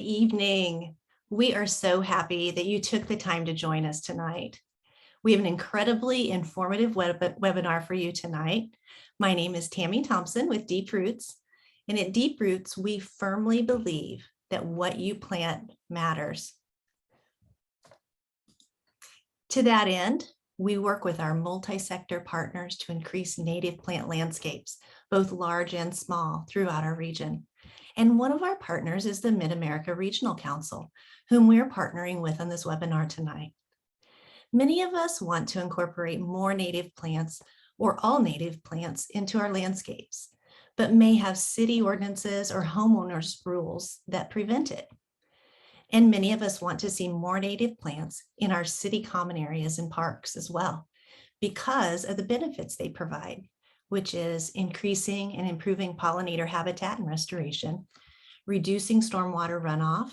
evening. We are so happy that you took the time to join us tonight. We have an incredibly informative webinar for you tonight. My name is Tammy Thompson with Deep Roots, and at Deep Roots, we firmly believe that what you plant matters. To that end, we work with our multi-sector partners to increase native plant landscapes, both large and small, throughout our region. And one of our partners is the Mid-America Regional Council, whom we're partnering with on this webinar tonight. Many of us want to incorporate more native plants or all native plants into our landscapes, but may have city ordinances or homeowners rules that prevent it. And many of us want to see more native plants in our city common areas and parks as well, because of the benefits they provide, which is increasing and improving pollinator habitat and restoration, reducing stormwater runoff,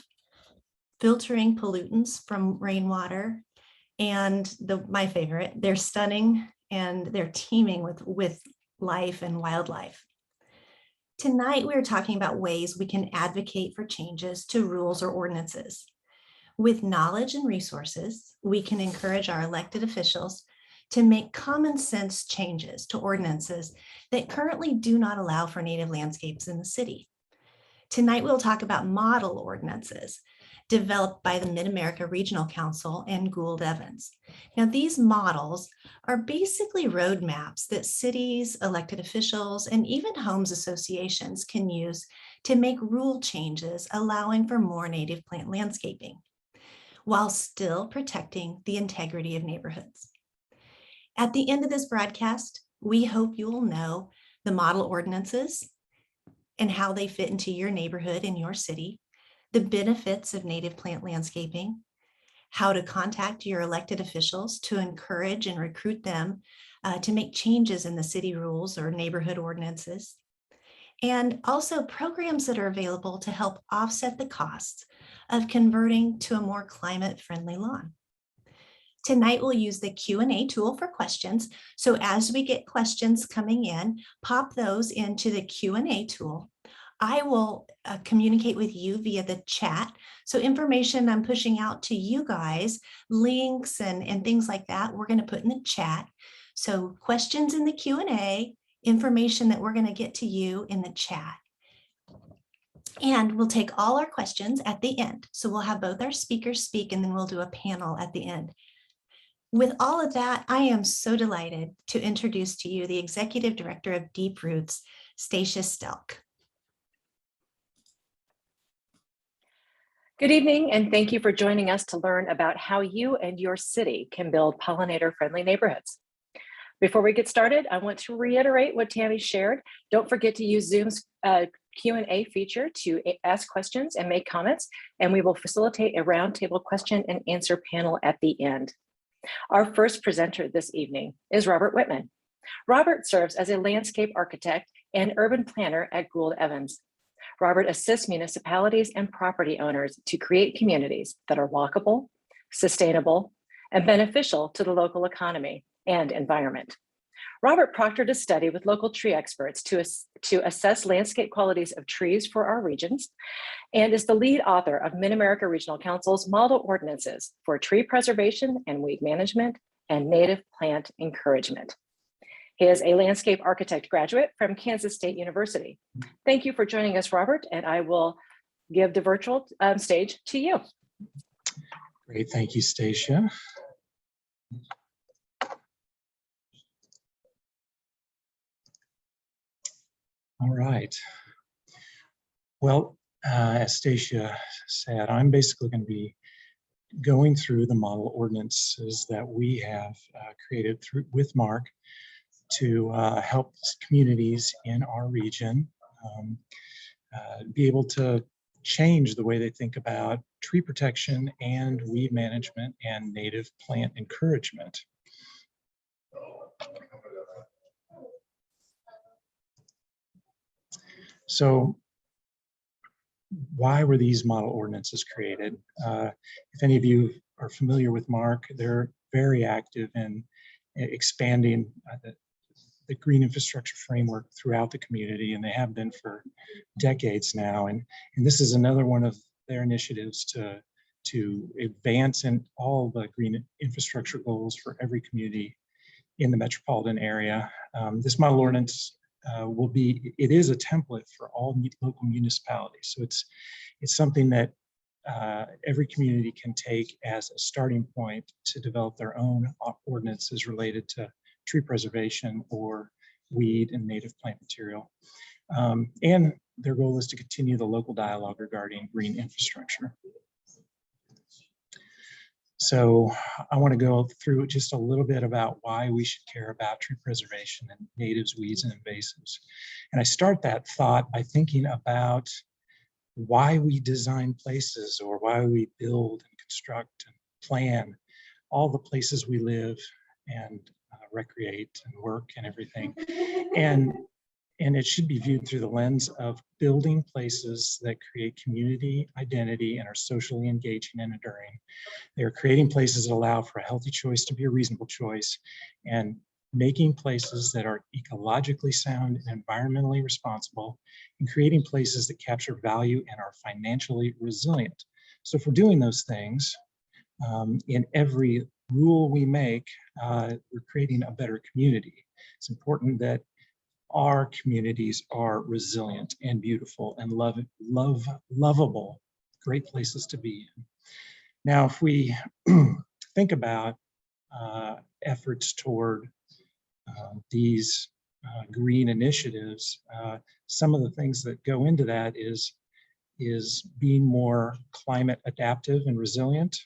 filtering pollutants from rainwater, and my favorite, they're stunning and they're teeming with life and wildlife. Tonight, we're talking about ways we can advocate for changes to rules or ordinances. With knowledge and resources, we can encourage our elected officials to make common sense changes to ordinances that currently do not allow for native landscapes in the city. Tonight, we'll talk about model ordinances developed by the Mid-America Regional Council and Gould Evans. Now, these models are basically roadmaps that cities, elected officials, and even homes associations can use to make rule changes allowing for more native plant landscaping, while still protecting the integrity of neighborhoods. At the end of this broadcast, we hope you will know the model ordinances and how they fit into your neighborhood and your city, the benefits of native plant landscaping, how to contact your elected officials to encourage and recruit them to make changes in the city rules or neighborhood ordinances, and also programs that are available to help offset the costs of converting to a more climate-friendly lawn. Tonight, we'll use the Q&A tool for questions. So as we get questions coming in, pop those into the Q&A tool. I will communicate with you via the chat. So information I'm pushing out to you guys, links and things like that, we're going to put in the chat. So questions in the Q&A, information that we're going to get to you in the chat. And we'll take all our questions at the end. So we'll have both our speakers speak, and then we'll do a panel at the end. With all of that, I am so delighted to introduce to you the Executive Director of Deep Roots, Stacia Stelk. Good evening, and thank you for joining us to learn about how you and your city can build pollinator-friendly neighborhoods. Before we get started, I want to reiterate what Tammy shared. Don't forget to use Zoom's Q&A feature to ask questions and make comments, and we will facilitate a roundtable question and answer panel at the end. Our first presenter this evening is Robert Whitman. Robert serves as a landscape architect and urban planner at Gould Evans. Robert assists municipalities and property owners to create communities that are walkable, sustainable, and beneficial to the local economy and environment. Robert proctored a study with local tree experts to assess landscape qualities of trees for our regions, and is the lead author of Mid-America Regional Council's Model Ordinances for Tree Preservation and Weed Management and Native Plant Encouragement. He is a landscape architect graduate from Kansas State University. Thank you for joining us, Robert, and I will give the virtual stage to you. Great, thank you, Stacia. All right. Well, as Stacia said, I'm basically going to be going through the model ordinances that we have created with Mark to help communities in our region be able to change the way they think about tree protection and weed management and native plant encouragement. So why were these model ordinances created? If any of you are familiar with Mark, they're very active in expanding the green infrastructure framework throughout the community, and they have been for decades now. And this is another one of their initiatives to advance in all the green infrastructure goals for every community in the metropolitan area. This model ordinance it is a template for all local municipalities. So it's something that every community can take as a starting point to develop their own ordinances related to tree preservation or weed and native plant material. And their goal is to continue the local dialogue regarding green infrastructure. So I want to go through just a little bit about why we should care about tree preservation and natives, weeds, and invasives. And I start that thought by thinking about why we design places, or why we build and construct and plan all the places we live and recreate and work and everything. And it should be viewed through the lens of building places that create community identity and are socially engaging and enduring. They are creating places that allow for a healthy choice to be a reasonable choice, and making places that are ecologically sound and environmentally responsible, and creating places that capture value and are financially resilient. So if we're doing those things, in every rule we make, we're creating a better community. It's important that our communities are resilient and beautiful and lovable, great places to be in. Now, if we think about efforts toward these green initiatives, some of the things that go into that is being more climate adaptive and resilient.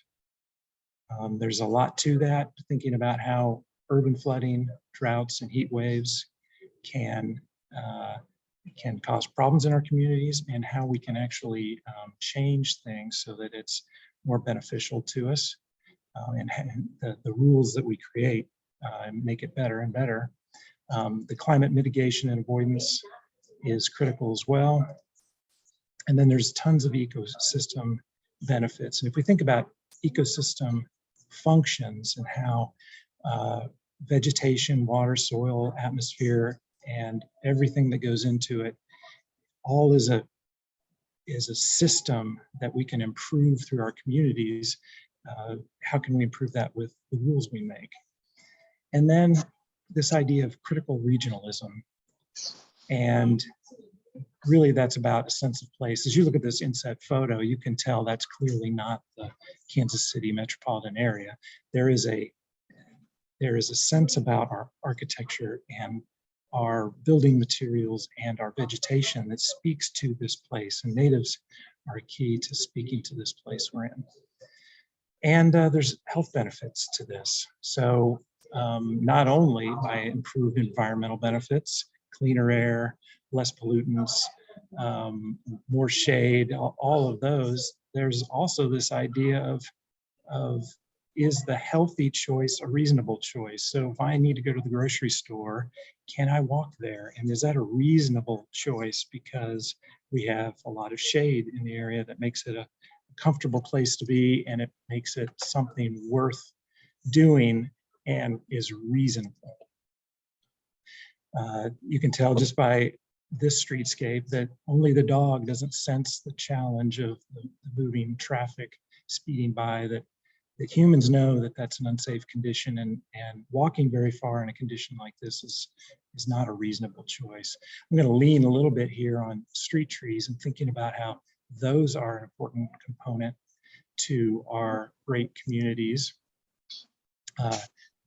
There's a lot to that, thinking about how urban flooding, droughts, and heat waves can cause problems in our communities, and how we can actually change things so that it's more beneficial to us, and the rules that we create make it better and better. The climate mitigation and avoidance is critical as well. And then there's tons of ecosystem benefits. And if we think about ecosystem functions and how vegetation, water, soil, atmosphere, and everything that goes into it, all is a system that we can improve through our communities. How can we improve that with the rules we make? And then this idea of critical regionalism. And really that's about a sense of place. As you look at this inset photo, you can tell that's clearly not the Kansas City metropolitan area. There is a sense about our architecture and our building materials and our vegetation that speaks to this place, and natives are key to speaking to this place we're in. And there's health benefits to this. So not only by improved environmental benefits, cleaner air, less pollutants, more shade, all of those, there's also this idea of is the healthy choice a reasonable choice? So if I need to go to the grocery store, can I walk there? And is that a reasonable choice because we have a lot of shade in the area that makes it a comfortable place to be, and it makes it something worth doing and is reasonable. You can tell just by this streetscape that only the dog doesn't sense the challenge of the moving traffic speeding by, that humans know that that's an unsafe condition, and walking very far in a condition like this is not a reasonable choice. I'm going to lean a little bit here on street trees and thinking about how those are an important component to our great communities.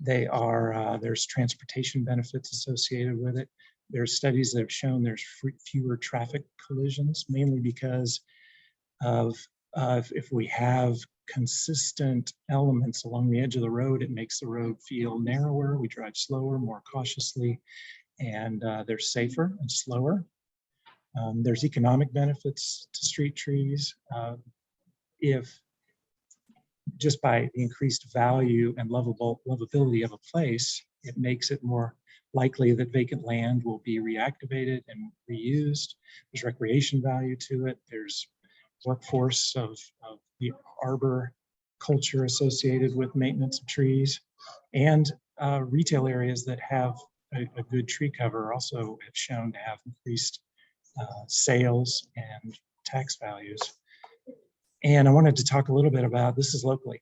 There's transportation benefits associated with it. There's studies that have shown there's fewer traffic collisions, mainly because of if we have consistent elements along the edge of the road, it makes the road feel narrower. We drive slower, more cautiously, and they're safer and slower. There's economic benefits to street trees. If just by the increased value and lovability of a place, it makes it more likely that vacant land will be reactivated and reused. There's recreation value to it. There's workforce of the arbor culture associated with maintenance of trees, and retail areas that have a good tree cover also have shown to have increased sales and tax values. And I wanted to talk a little bit about, this is locally.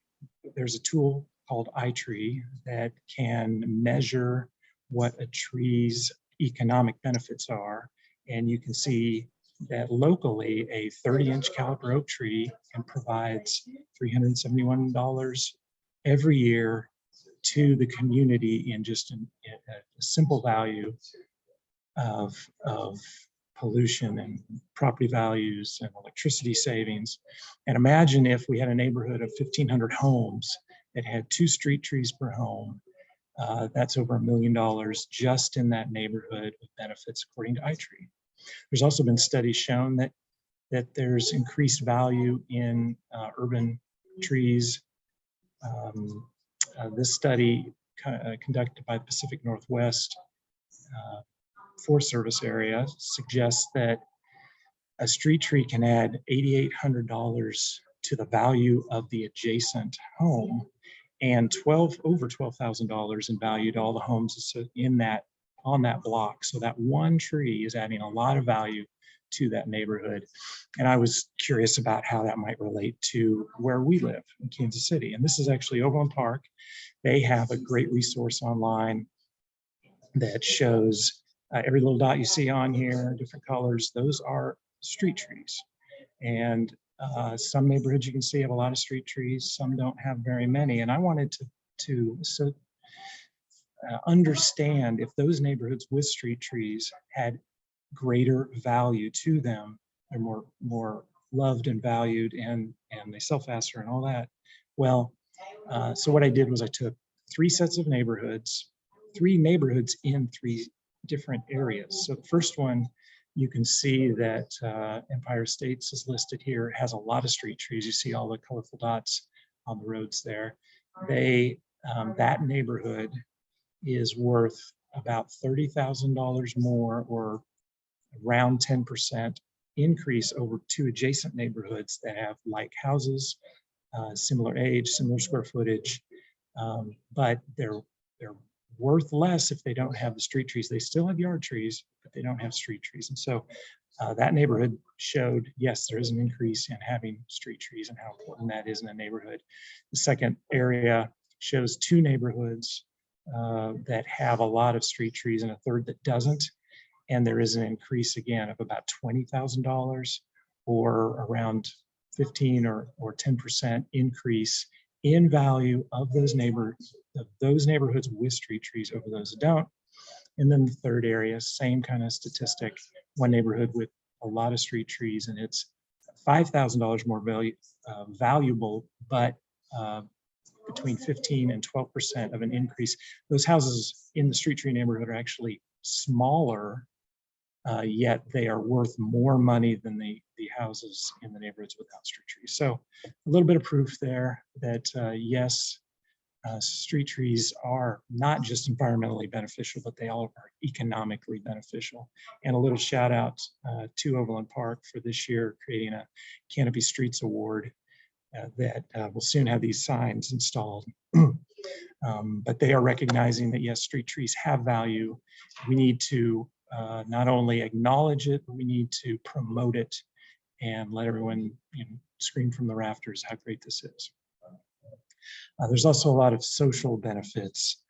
There's a tool called iTree that can measure what a tree's economic benefits are. And you can see that locally, a 30-inch caliber oak tree can provides $371 every year to the community in just a simple value of pollution and property values and electricity savings. And imagine if we had a neighborhood of 1,500 homes that had 2 street trees per home. That's over $1 million just in that neighborhood with benefits according to iTree. There's also been studies shown that there's increased value in urban trees. This study conducted by the Pacific Northwest Forest Service area suggests that a street tree can add $8,800 to the value of the adjacent home and over $12,000 in value to all the homes on that block. So that one tree is adding a lot of value to that neighborhood. And I was curious about how that might relate to where we live in Kansas City. And this is actually Overland Park. They have a great resource online that shows every little dot you see on here, different colors, those are street trees. And some neighborhoods you can see have a lot of street trees, some don't have very many. And I wanted to understand if those neighborhoods with street trees had greater value to them, they're more loved and valued, and they sell faster and all that. Well, so what I did was I took 3 sets of neighborhoods, 3 neighborhoods in 3 different areas. So the first one, you can see that Empire Estates is listed here. It has a lot of street trees. You see all the colorful dots on the roads there. That neighborhood is worth about $30,000 more, or around 10% increase over 2 adjacent neighborhoods that have like houses, similar age, similar square footage, but they're worth less if they don't have the street trees. They still have yard trees, but they don't have street trees. And so that neighborhood showed, yes, there is an increase in having street trees and how important that is in a neighborhood. The second area shows 2 neighborhoods that have a lot of street trees and a third that doesn't. And there is an increase again of about $20,000, or around 15 or 10% increase in value of those neighborhoods with street trees over those that don't. And then the third area, same kind of statistic, one neighborhood with a lot of street trees, and it's $5,000 more valuable, but between 15 and 12% of an increase. Those houses in the street tree neighborhood are actually smaller, yet they are worth more money than the houses in the neighborhoods without street trees. So a little bit of proof there that yes, street trees are not just environmentally beneficial, but they all are economically beneficial. And a little shout out to Overland Park for this year creating a Canopy Streets Award that will soon have these signs installed. But they are recognizing that yes, street trees have value. We need to not only acknowledge it, but we need to promote it and let everyone scream from the rafters how great this is. There's also a lot of social benefits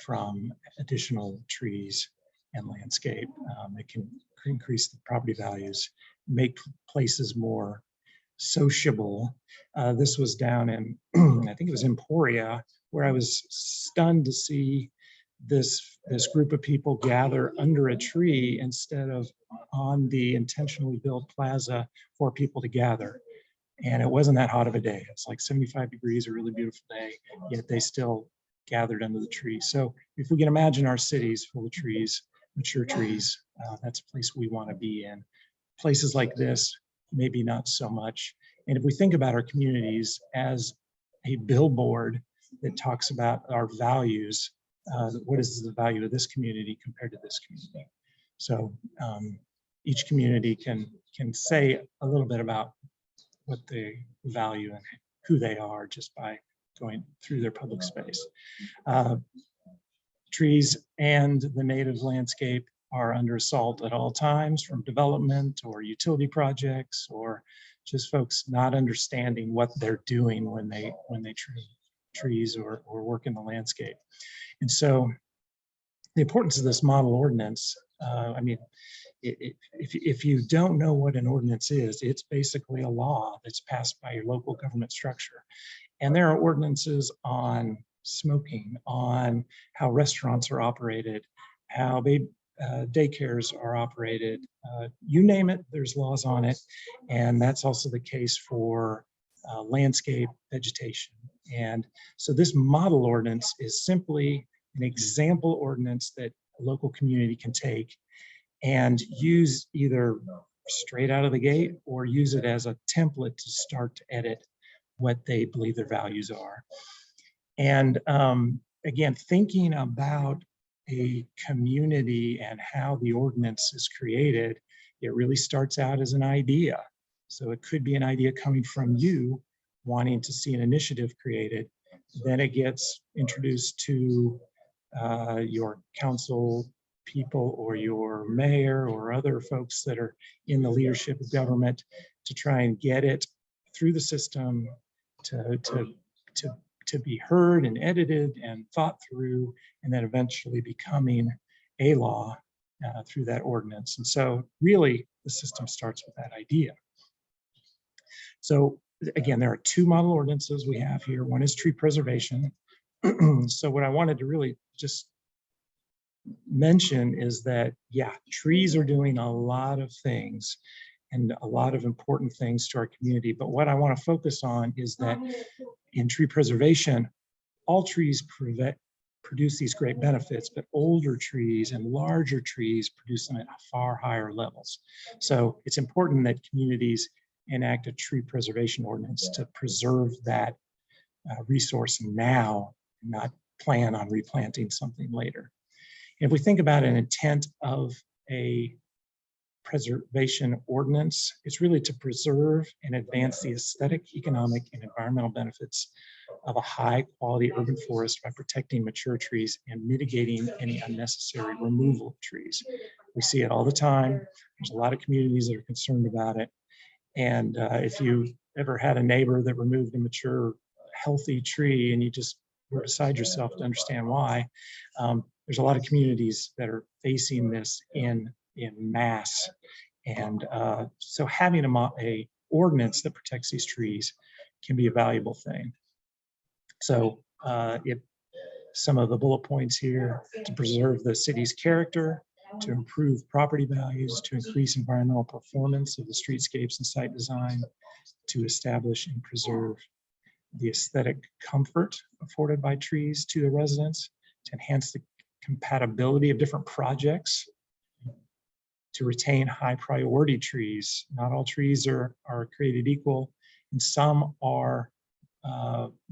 from additional trees and landscape. It can increase the property values, make places more sociable. This was down in, I think it was Emporia, where I was stunned to see this group of people gather under a tree instead of on the intentionally built plaza for people to gather. And it wasn't that hot of a day. It's like 75 degrees, a really beautiful day, yet they still gathered under the tree. So if we can imagine our cities full of trees, mature trees, that's a place we want to be in. Places like this, maybe not so much. And if we think about our communities as a billboard that talks about our values, what is the value of this community compared to this community? So each community can say a little bit about what they value and who they are just by going through their public space. Trees and the native landscape are under assault at all times, from development or utility projects or just folks not understanding what they're doing when they trim trees or work in the landscape. And so the importance of this model ordinance, I mean, if you don't know what an ordinance is, it's basically a law that's passed by your local government structure. And there are ordinances on smoking, on how restaurants are operated, how daycares are operated, you name it, there's laws on it. And that's also the case for landscape vegetation. And so this model ordinance is simply an example ordinance that a local community can take and use either straight out of the gate or use it as a template to start to edit what they believe their values are. And again, thinking about a community and how the ordinance is created, it really starts out as an idea. So it could be an idea coming from you wanting to see an initiative created. Then it gets introduced to your council people or your mayor or other folks that are in the leadership of government to try and get it through the system to be heard and edited and thought through, and then eventually becoming a law through that ordinance. And so really the system starts with that idea. So again, there are two model ordinances we have here. One is tree preservation. So what I wanted to really just mention is that, yeah, trees are doing a lot of things and a lot of important things to our community. But what I want to focus on is that in tree preservation, all trees produce these great benefits, but older trees and larger trees produce them at far higher levels. So it's important that communities enact a tree preservation ordinance to preserve that resource now, not plan on replanting something later. If we think about an intent of a preservation ordinance, it's really to preserve and advance the aesthetic, economic, and environmental benefits of a high quality urban forest by protecting mature trees and mitigating any unnecessary removal of trees. We see it all the time. There's a lot of communities that are concerned about it. And if you ever had a neighbor that removed a mature, healthy tree and you just were beside yourself to understand why, there's a lot of communities that are facing this in mass. And so having a ordinance that protects these trees can be a valuable thing. So some of the bullet points here: to preserve the city's character, to improve property values, to increase environmental performance of the streetscapes and site design, to establish and preserve the aesthetic comfort afforded by trees to the residents, to enhance the compatibility of different projects, to retain high priority trees. Not all trees are created equal, and some are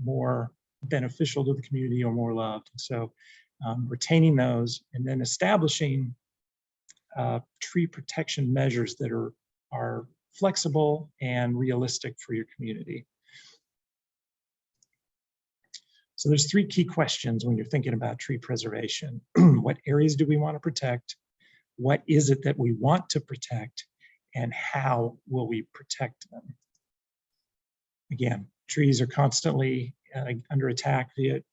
more beneficial to the community or more loved. So retaining those, and then establishing tree protection measures that are flexible and realistic for your community. So there's three key questions when you're thinking about tree preservation. What areas do we want to protect? What is it that we want to protect? And how will we protect them? Again, trees are constantly under attack. It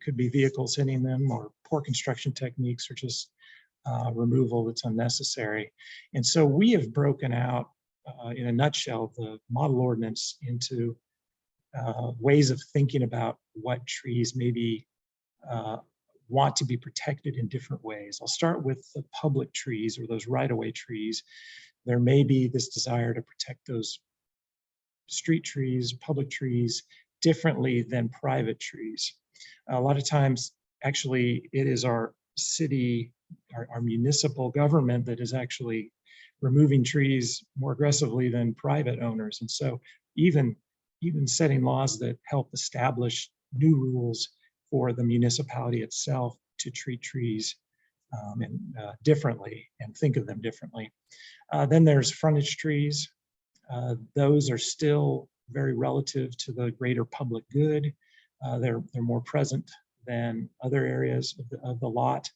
could be vehicles hitting them or poor construction techniques or just removal that's unnecessary. And so we have broken out, in a nutshell, the model ordinance into ways of thinking about what trees maybe want to be protected in different ways. I'll start with the public trees or those right-of-way trees. There may be this desire to protect those street trees, public trees, differently than private trees. A lot of times, actually, it is our city, our municipal government that is actually removing trees more aggressively than private owners. And so even setting laws that help establish new rules for the municipality itself to treat trees differently and think of them differently. Then there's frontage trees. Those are still very relative to the greater public good. They're more present than other areas of the lot.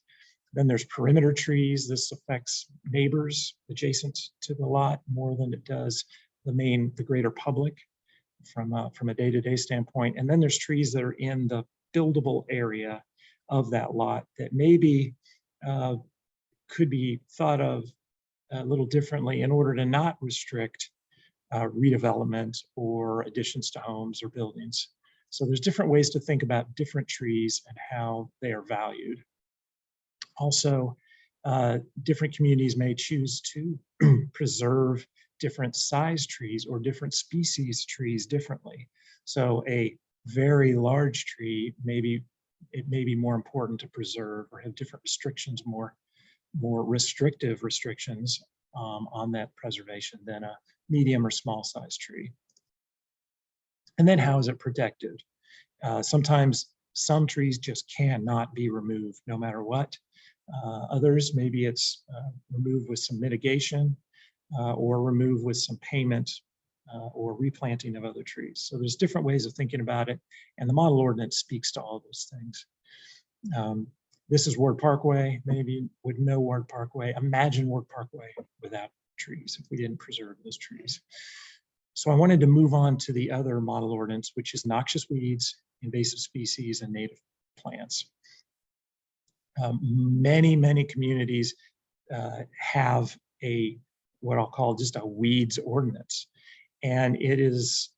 Then there's perimeter trees. This affects neighbors adjacent to the lot more than it does the greater public from a day-to-day standpoint. And then there's trees that are in the buildable area of that lot that maybe could be thought of a little differently in order to not restrict redevelopment or additions to homes or buildings. So there's different ways to think about different trees and how they are valued. Also, different communities may choose to preserve different size trees or different species trees differently. So a very large tree, it may be more important to preserve or have different restrictions, more restrictive restrictions on that preservation than a medium or small size tree. And then how is it protected? Sometimes some trees just cannot be removed no matter what. Others, maybe it's removed with some mitigation or removed with some payment or replanting of other trees. So there's different ways of thinking about it. And the model ordinance speaks to all those things. This is Ward Parkway. Many of you would know Ward Parkway. Imagine Ward Parkway without trees if we didn't preserve those trees. So I wanted to move on to the other model ordinance, which is noxious weeds, invasive species, and native plants. Many communities have what I'll call just a weeds ordinance, and it does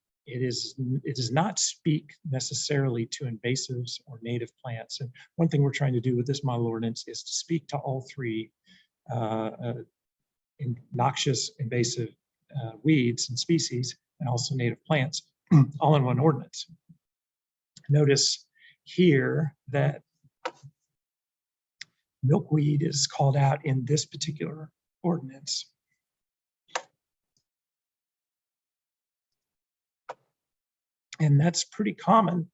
not speak necessarily to invasives or native plants. And one thing we're trying to do with this model ordinance is to speak to all three noxious, invasive weeds and species, and also native plants, all in one ordinance. Notice here that milkweed is called out in this particular ordinance. And that's pretty common.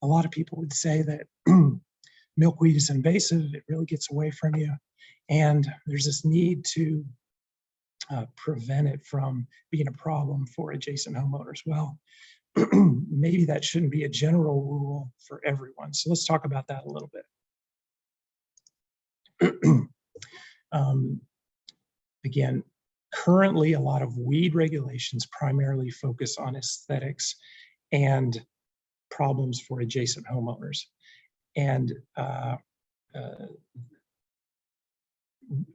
A lot of people would say that milkweed is invasive, it really gets away from you. And there's this need to prevent it from being a problem for adjacent homeowners. Well, maybe that shouldn't be a general rule for everyone. So let's talk about that a little bit. Again, currently a lot of weed regulations primarily focus on aesthetics and problems for adjacent homeowners. And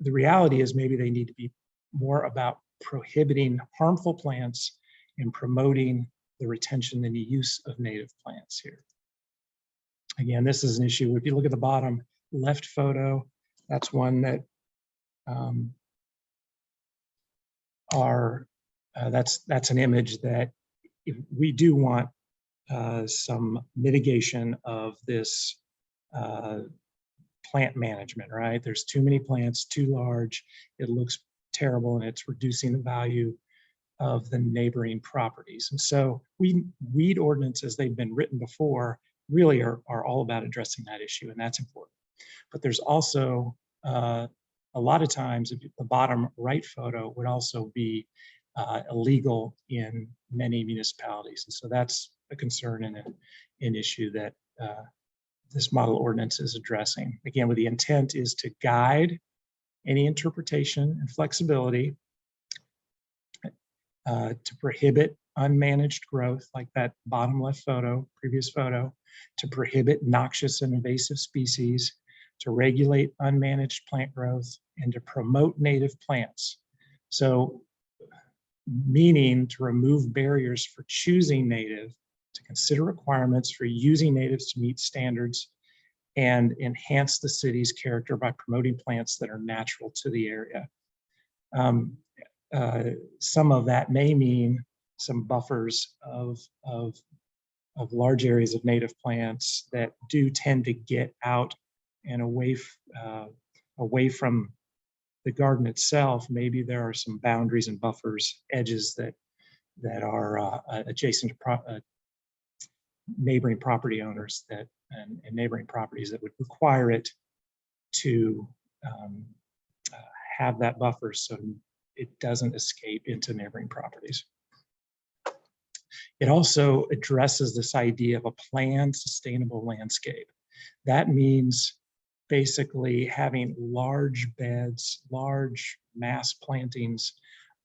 the reality is maybe they need to be more about prohibiting harmful plants and promoting the retention and the use of native plants here. Again, this is an issue. If you look at the bottom left photo, that's one that that's an image that if we do want some mitigation of this plant management, right? There's too many plants, too large, it looks terrible, and it's reducing the value of the neighboring properties. And so weed ordinances, they've been written before, really are all about addressing that issue, and that's important. But there's also a lot of times, the bottom right photo would also be illegal in many municipalities. And so that's a concern and an issue that this model ordinance is addressing. Again, with the intent is to guide any interpretation and flexibility to prohibit unmanaged growth, like that bottom left photo, previous photo, to prohibit noxious and invasive species, to regulate unmanaged plant growth, and to promote native plants. So, meaning to remove barriers for choosing native, to consider requirements for using natives to meet standards, and enhance the city's character by promoting plants that are natural to the area. Some of that may mean some buffers of large areas of native plants that do tend to get out and away from the garden itself. Maybe there are some boundaries and buffers, edges that are adjacent to neighboring property owners and neighboring properties that would require it to have that buffer so it doesn't escape into neighboring properties. It also addresses this idea of a planned sustainable landscape. That means basically having large beds, large mass plantings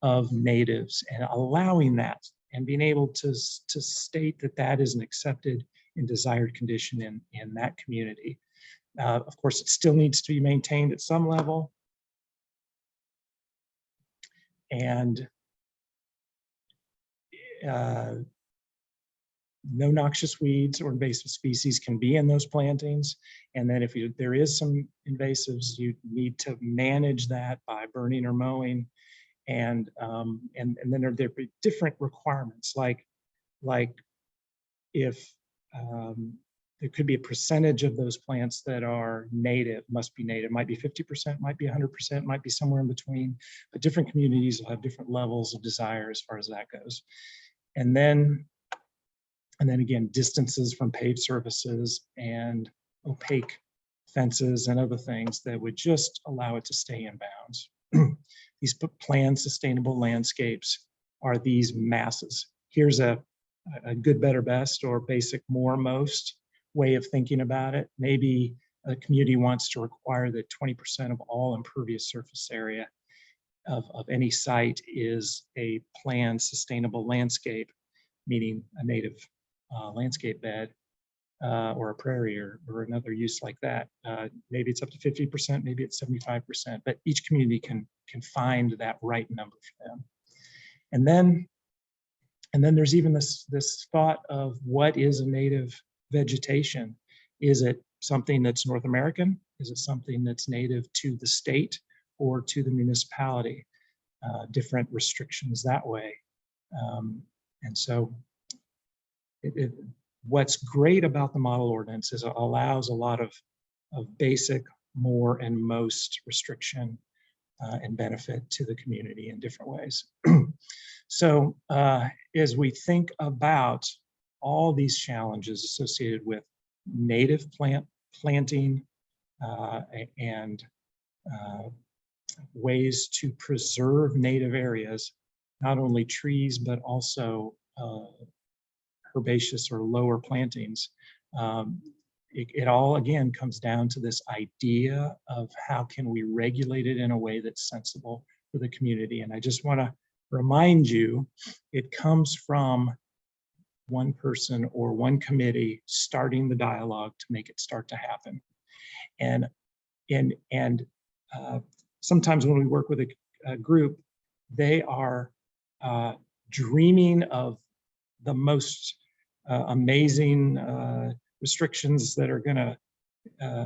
of natives and allowing that and being able to state that that is an accepted and desired condition in that community. Of course, it still needs to be maintained at some level. And no noxious weeds or invasive species can be in those plantings. And then if there is some invasives, you need to manage that by burning or mowing. And then there be different requirements, like if there could be a percentage of those plants that are native, must be native, might be 50%, might be 100%, might be somewhere in between, but different communities will have different levels of desire as far as that goes. And then again, distances from paved surfaces and opaque fences and other things that would just allow it to stay in bounds. These planned sustainable landscapes are these masses. Here's a good, better, best, or basic, more, most way of thinking about it. Maybe a community wants to require that 20% of all impervious surface area of any site is a planned sustainable landscape, meaning a native landscape bed or a prairie or another use like that. Maybe it's up to 50%, maybe it's 75%, but each community can find that right number for them. And then there's even this thought of what is a native vegetation. Is it something that's North American? Is it something that's native to the state or to the municipality? Different restrictions that way. And so what's great about the model ordinance is it allows a lot of basic, more, and most restriction and benefit to the community in different ways. So as we think about all these challenges associated with native planting and ways to preserve native areas, not only trees, but also herbaceous or lower plantings, it all again comes down to this idea of how can we regulate it in a way that's sensible for the community. And I just want to remind you, it comes from one person or one committee starting the dialogue to make it start to happen. And sometimes when we work with a group, they are dreaming of the most amazing restrictions that are going to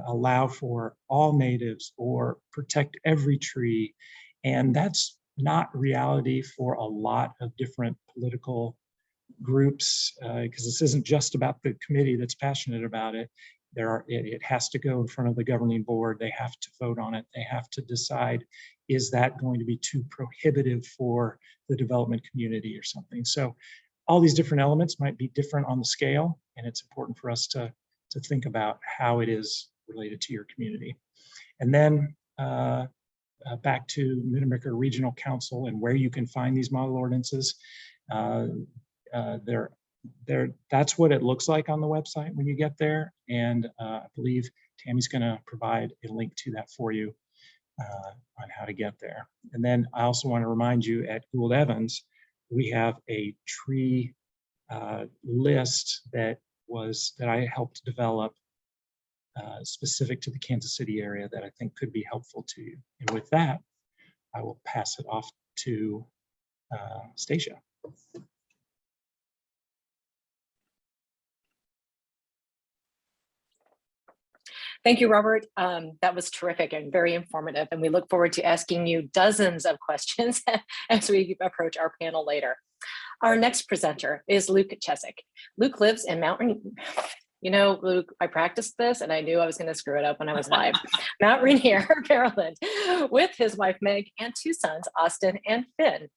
allow for all natives or protect every tree. And that's not reality for a lot of different political groups, because this isn't just about the committee that's passionate about it. It has to go in front of the governing board. They have to vote on it. They have to decide, is that going to be too prohibitive for the development community or something? So all these different elements might be different on the scale, and it's important for us to think about how it is related to your community. And then back to Mid-America Regional Council and where you can find these model ordinances. That's what it looks like on the website when you get there. And I believe Tammy's going to provide a link to that for you on how to get there. And then I also want to remind you, at Gould Evans, we have a tree list that I helped develop specific to the Kansas City area that I think could be helpful to you. And with that, I will pass it off to Stacia. Thank you, Robert. That was terrific and very informative. And we look forward to asking you dozens of questions as we approach our panel later. Our next presenter is Luke Chesick. Luke lives in Mount Rainier. You know, Luke, I practiced this and I knew I was going to screw it up when I was live. Mount Rainier, Maryland, with his wife, Meg, and two sons, Austin and Finn.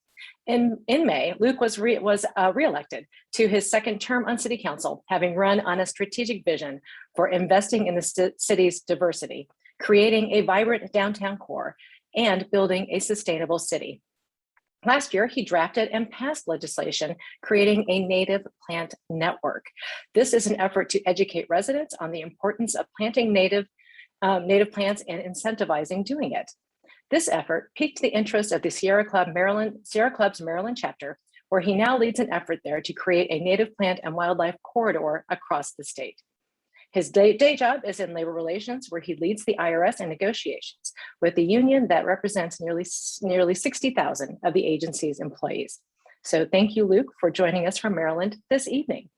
In May, Luke was reelected to his second term on City Council, having run on a strategic vision for investing in the city's diversity, creating a vibrant downtown core, and building a sustainable city. Last year, he drafted and passed legislation creating a native plant network. This is an effort to educate residents on the importance of planting native plants and incentivizing doing it. This effort piqued the interest of the Sierra Club's Maryland chapter, where he now leads an effort there to create a native plant and wildlife corridor across the state. His day job is in labor relations, where he leads the IRS in negotiations with the union that represents nearly 60,000 of the agency's employees. So thank you, Luke, for joining us from Maryland this evening.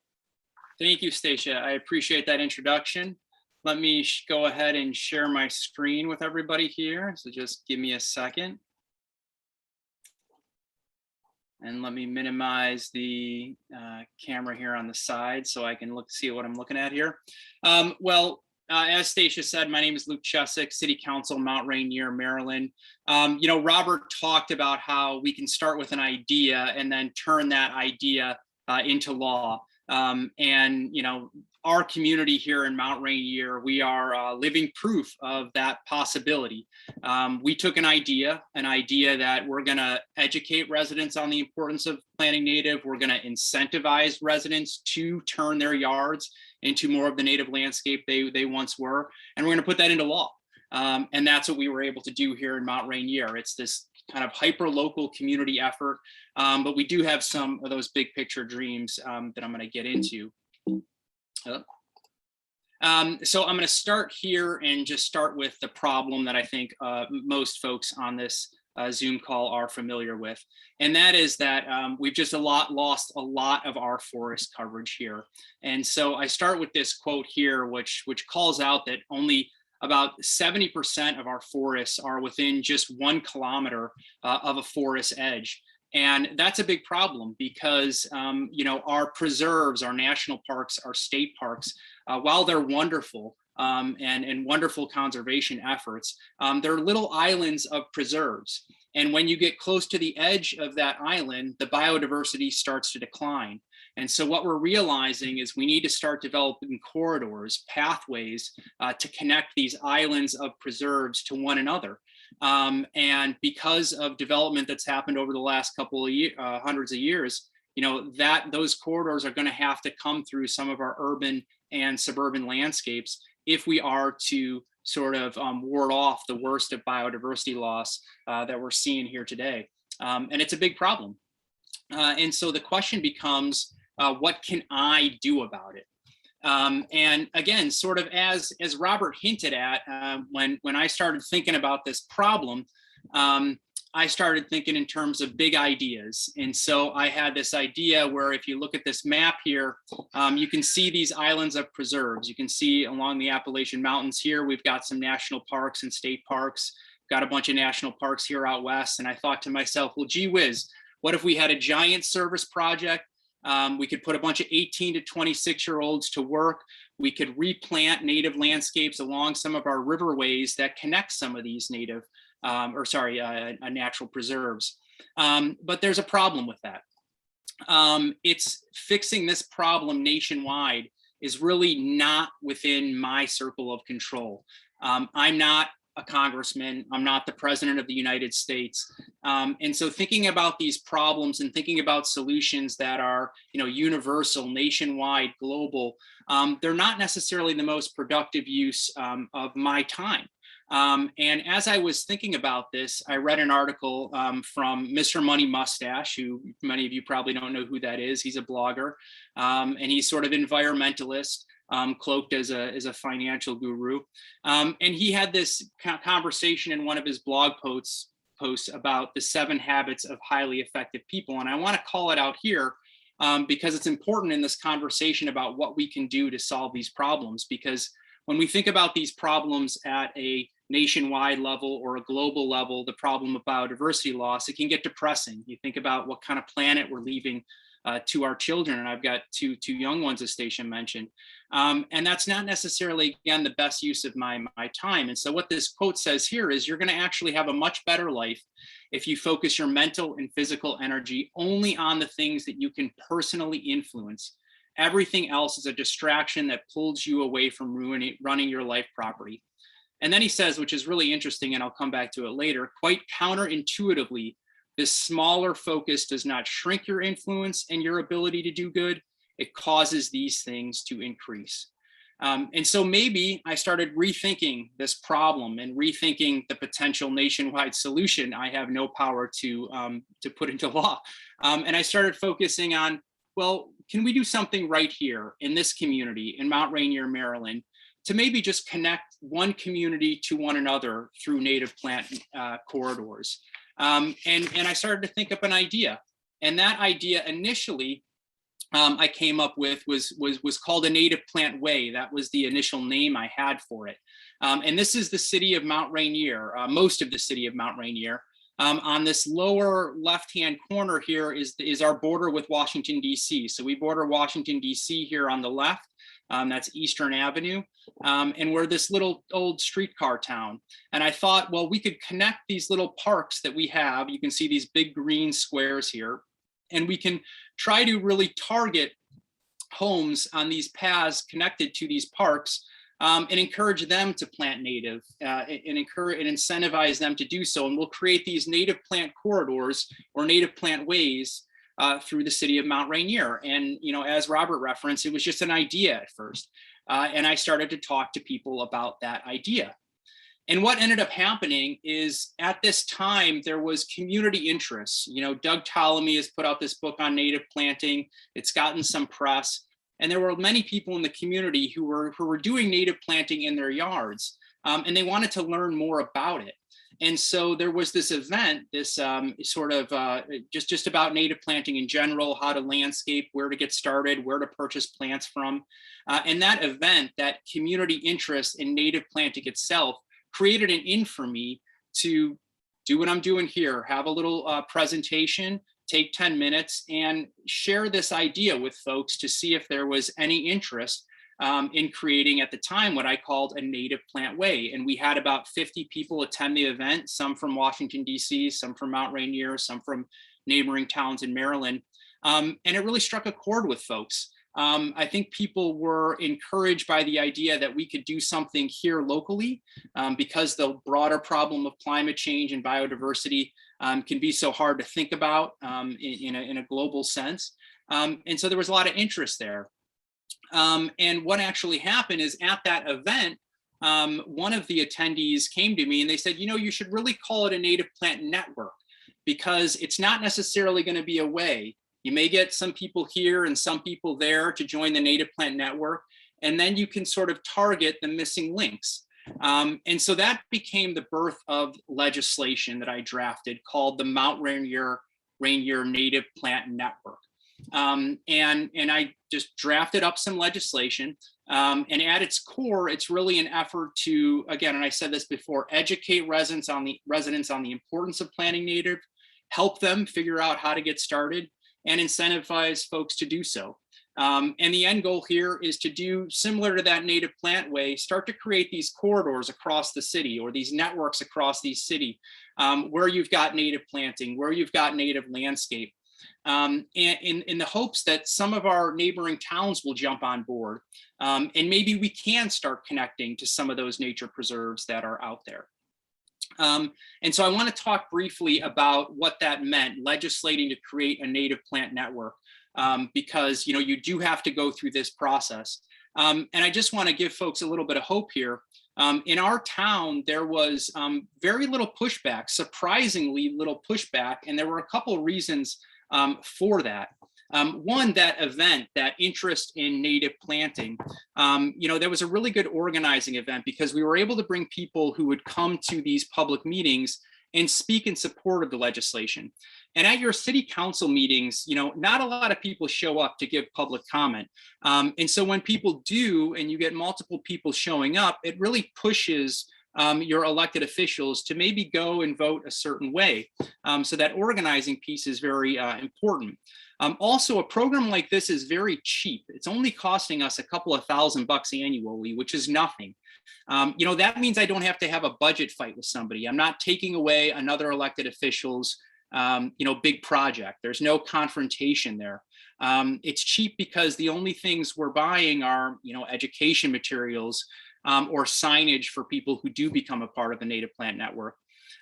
Thank you, Stacia. I appreciate that introduction. Let me go ahead and share my screen with everybody here. So just give me a second. And let me minimize the camera here on the side so I can see what I'm looking at here. As Stacia said, my name is Luke Chesick, City Council, Mount Rainier, Maryland. Robert talked about how we can start with an idea and then turn that idea into law. Our community here in Mount Rainier, we are living proof of that possibility. We took an idea that we're going to educate residents on the importance of planting native. We're going to incentivize residents to turn their yards into more of the native landscape they once were, and we're going to put that into law. And that's what we were able to do here in Mount Rainier. It's this kind of hyper-local community effort, but we do have some of those big picture dreams that I'm going to get into. So I'm going to start here and just start with the problem that I think most folks on this Zoom call are familiar with. And that is that we've just lost a lot of our forest coverage here. And so I start with this quote here, which calls out that only about 70% of our forests are within just 1 kilometer of a forest edge. And that's a big problem because, our preserves, our national parks, our state parks, while they're wonderful and wonderful conservation efforts, they're little islands of preserves. And when you get close to the edge of that island, the biodiversity starts to decline. And so what we're realizing is we need to start developing corridors, pathways to connect these islands of preserves to one another. And because of development that's happened over the last couple of hundreds of years, those corridors are going to have to come through some of our urban and suburban landscapes if we are to sort of ward off the worst of biodiversity loss that we're seeing here today. And it's a big problem. And so the question becomes, what can I do about it? And again, sort of as Robert hinted at, when I started thinking about this problem, I started thinking in terms of big ideas. And so I had this idea where if you look at this map here, you can see these islands of preserves. You can see along the Appalachian Mountains here, we've got some national parks and state parks, got a bunch of national parks here out west. And I thought to myself, well, gee whiz, what if we had a giant service project? We could put a bunch of 18 to 26-year-olds to work. We could replant native landscapes along some of our riverways that connect some of these natural preserves. But there's a problem with that. It's fixing this problem nationwide is really not within my circle of control. I'm not a congressman. I'm not the president of the United States. And so thinking about these problems and thinking about solutions that are, universal, nationwide, global, they're not necessarily the most productive use of my time. And as I was thinking about this, I read an article from Mr. Money Mustache, who many of you probably don't know who that is. He's a blogger, and he's sort of environmentalist, cloaked as a financial guru. And he had this conversation in one of his blog posts about the 7 habits of highly effective people. And I want to call it out here because it's important in this conversation about what we can do to solve these problems. Because when we think about these problems at a nationwide level or a global level, the problem of biodiversity loss, it can get depressing. You think about what kind of planet we're leaving to our children. And I've got two young ones, as Stacia mentioned. And that's not necessarily, again, the best use of my time. And so what this quote says here is you're going to actually have a much better life if you focus your mental and physical energy only on the things that you can personally influence. Everything else is a distraction that pulls you away from running your life properly. And then he says, which is really interesting, and I'll come back to it later, quite counterintuitively, this smaller focus does not shrink your influence and your ability to do good. It causes these things to increase. And so maybe I started rethinking this problem and rethinking the potential nationwide solution I have no power to put into law. And I started focusing on, well, can we do something right here in this community in Mount Rainier, Maryland, to maybe just connect one community to one another through native plant corridors? And I started to think up an idea. And that idea initially I came up with was called a native plant way. That was the initial name I had for it. And this is the city of Mount Rainier, most of the city of Mount Rainier. On this lower left-hand corner here is our border with Washington, D.C. So we border Washington, D.C. here on the left. That's Eastern Avenue. And we're this little old streetcar town. And I thought, well, we could connect these little parks that we have. You can see these big green squares here. And we can try to really target homes on these paths connected to these parks and encourage them to plant native and encourage and incentivize them to do so. And we'll create these native plant corridors or native plant ways through the city of Mount Rainier. And, you know, as Robert referenced, it was just an idea at first. And I started to talk to people about that idea. And what ended up happening is at this time, there was community interest. You know, Doug Ptolemy has put out this book on native planting. It's gotten some press. And there were many people in the community who were doing native planting in their yards. And they wanted to learn more about it. And so there was this event, this sort of just about native planting in general, how to landscape, where to get started, where to purchase plants from. And that event, that community interest in native planting itself, created an in for me to do what I'm doing here, have a little presentation, take 10 minutes and share this idea with folks to see if there was any interest in creating at the time what I called a native plant way. And we had about 50 people attend the event, some from Washington, D.C., some from Mount Rainier, some from neighboring towns in Maryland. And it really struck a chord with folks. I think people were encouraged by the idea that we could do something here locally because the broader problem of climate change and biodiversity can be so hard to think about in a global sense. And so there was a lot of interest there. And what actually happened is at that event, one of the attendees came to me and they said, you know, you should really call it a native plant network because it's not necessarily going to be a way. You may get some people here and some people there to join the native plant network, and then you can sort of target the missing links. And so that became the birth of legislation that I drafted called the Mount Rainier Native Plant Network. And I just drafted up some legislation. And at its core, it's really an effort to, again, and I said this before, educate residents on the importance of planting native, help them figure out how to get started, and incentivize folks to do so. And the end goal here is to do similar to that native plant way, start to create these corridors across the city or these networks across the city where you've got native planting, where you've got native landscape. And in the hopes that some of our neighboring towns will jump on board. And maybe we can start connecting to some of those nature preserves that are out there. And so I want to talk briefly about what that meant, legislating to create a native plant network, because you do have to go through this process. And I just want to give folks a little bit of hope here. In our town, there was very little pushback, surprisingly little pushback, and there were a couple of reasons for that. One, that event, that interest in native planting, there was a really good organizing event because we were able to bring people who would come to these public meetings and speak in support of the legislation. And at your city council meetings, not a lot of people show up to give public comment. And so when people do, and you get multiple people showing up, it really pushes your elected officials to maybe go and vote a certain way. So that organizing piece is very important. Also, a program like this is very cheap. It's only costing us a couple of $1,000 annually, which is nothing. That means I don't have to have a budget fight with somebody. I'm not taking away another elected official's big project. There's no confrontation there. It's cheap because the only things we're buying are, education materials or signage for people who do become a part of the Native Plant Network.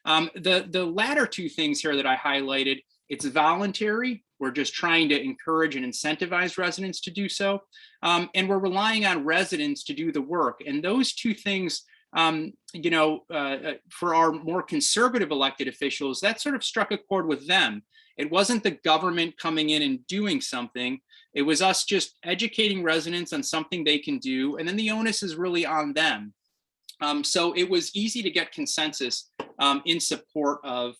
The latter two things here that I highlighted, it's voluntary We're just trying to encourage and incentivize residents to do so. And we're relying on residents to do the work. And those two things, for our more conservative elected officials, that sort of struck a chord with them. It wasn't the government coming in and doing something. It was us just educating residents on something they can do. And then the onus is really on them. So it was easy to get consensus in support of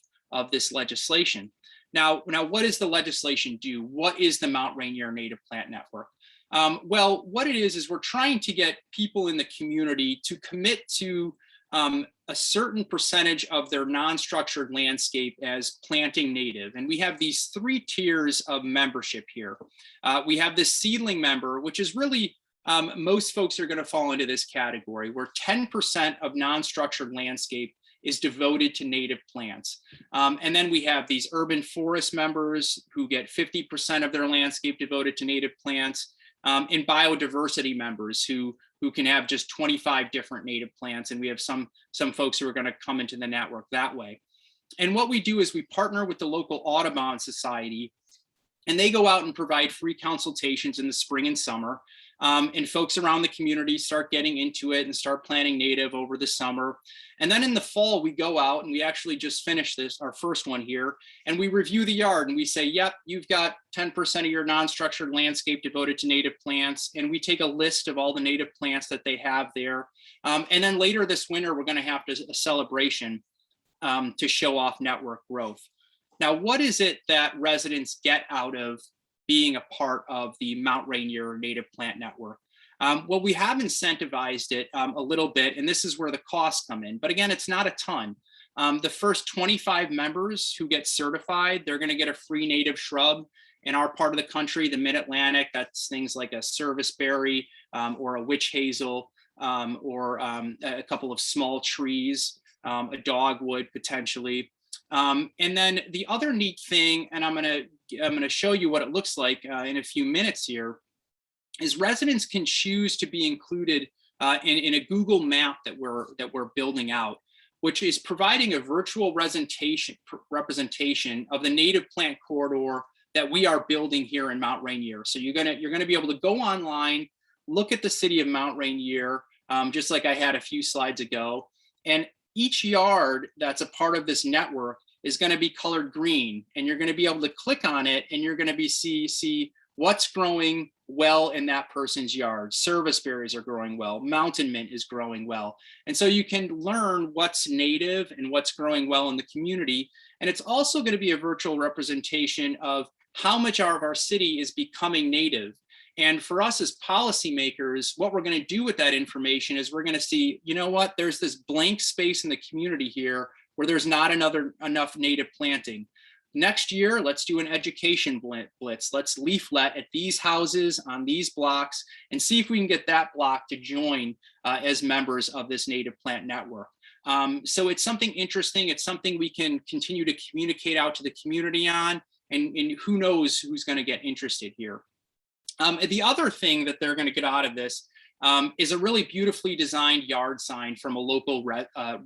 this legislation. Now, what does the legislation do? What is the Mount Rainier Native Plant Network? Well, what it is we're trying to get people in the community to commit to a certain percentage of their non-structured landscape as planting native. And we have these 3 tiers of membership here. We have this seedling member, which is really, most folks are going to fall into this category, where 10% of non-structured landscape is devoted to native plants. And then we have these urban forest members who get 50% of their landscape devoted to native plants, and biodiversity members who can have just 25 different native plants. And we have some folks who are going to come into the network that way. And what we do is we partner with the local Audubon Society, and they go out and provide free consultations in the spring and summer. And folks around the community start getting into it and start planting native over the summer. And then in the fall, we go out, and we actually just finished this, our first one here, and we review the yard and we say, yep, you've got 10% of your non-structured landscape devoted to native plants. And we take a list of all the native plants that they have there. And then later this winter, we're going to have a celebration to show off network growth. Now, what is it that residents get out of being a part of the Mount Rainier Native Plant Network? Well, we have incentivized it a little bit, and this is where the costs come in. But again, it's not a ton. The first 25 members who get certified, they're going to get a free native shrub. In our part of the country, the Mid-Atlantic, that's things like a serviceberry or a witch hazel, or a couple of small trees, a dogwood potentially. And then the other neat thing, and I'm going to show you what it looks like in a few minutes here, is residents can choose to be included in a Google map that we're building out, which is providing a virtual representation of the native plant corridor that we are building here in Mount Rainier. So you're gonna be able to go online, look at the city of Mount Rainier, just like I had a few slides ago, and each yard that's a part of this network is going to be colored green, and you're going to be able to click on it, and you're going to be see what's growing well in that person's yard. Service berries are growing well, mountain mint is growing well. And so you can learn what's native and what's growing well in the community. And it's also going to be a virtual representation of how much of our city is becoming native. And for us as policymakers, what we're going to do with that information is we're going to see, you know what, there's this blank space in the community here where there's not enough native planting. Next year, let's do an education blitz. Let's leaflet at these houses on these blocks and see if we can get that block to join as members of this native plant network. So it's something interesting. It's something we can continue to communicate out to the community on, and who knows who's going to get interested here. The other thing that they're going to get out of this is a really beautifully designed yard sign from a local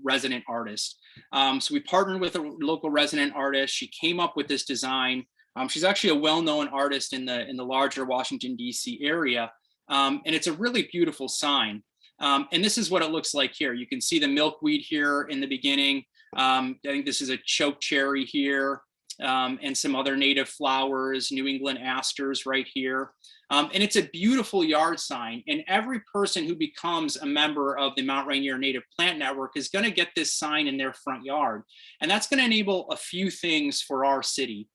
resident artist. So we partnered with a local resident artist. She came up with this design. She's actually a well-known artist in the larger Washington, D.C. area. And it's a really beautiful sign. And this is what it looks like here. You can see the milkweed here in the beginning. I think this is a choke cherry here. And some other native flowers, New England asters right here. And it's a beautiful yard sign. And every person who becomes a member of the Mount Rainier Native Plant Network is going to get this sign in their front yard. And that's going to enable a few things for our city.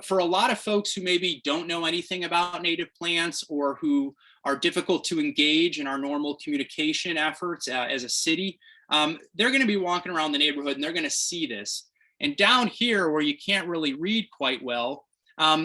For a lot of folks who maybe don't know anything about native plants, or who are difficult to engage in our normal communication efforts as a city, they're going to be walking around the neighborhood and they're going to see this. And down here, where you can't really read quite well,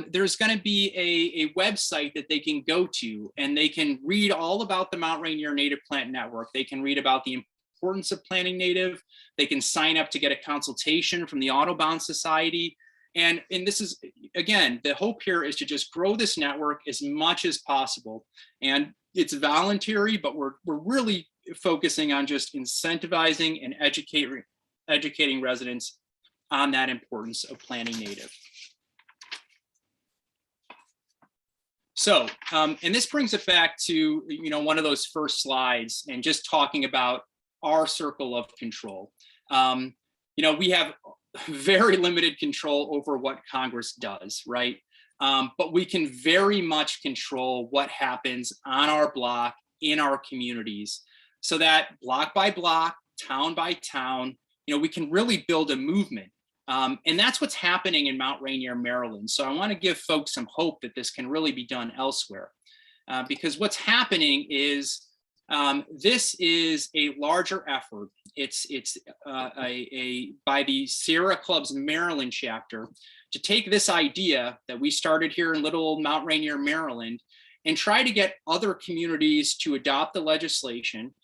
there's going to be a website that they can go to, and they can read all about the Mount Rainier Native Plant Network. They can read about the importance of planting native. They can sign up to get a consultation from the Audubon Society. And this is, again, the hope here is to just grow this network as much as possible. And it's voluntary, but we're really focusing on just incentivizing and educating residents on that importance of planting native. So, and this brings it back to, one of those first slides and just talking about our circle of control. We have very limited control over what Congress does, right? But we can very much control what happens on our block, in our communities, so that block by block, town by town, we can really build a movement. And that's what's happening in Mount Rainier, Maryland. So I want to give folks some hope that this can really be done elsewhere. Because what's happening is this is a larger effort. It's by the Sierra Club's Maryland chapter to take this idea that we started here in little old Mount Rainier, Maryland, and try to get other communities to adopt the legislation,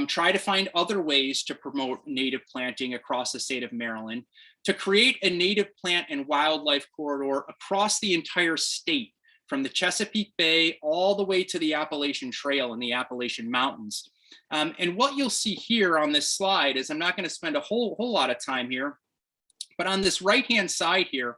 try to find other ways to promote native planting across the state of Maryland, to create a native plant and wildlife corridor across the entire state, from the Chesapeake Bay all the way to the Appalachian Trail and the Appalachian Mountains. And what you'll see here on this slide is, I'm not going to spend a whole lot of time here, but on this right-hand side here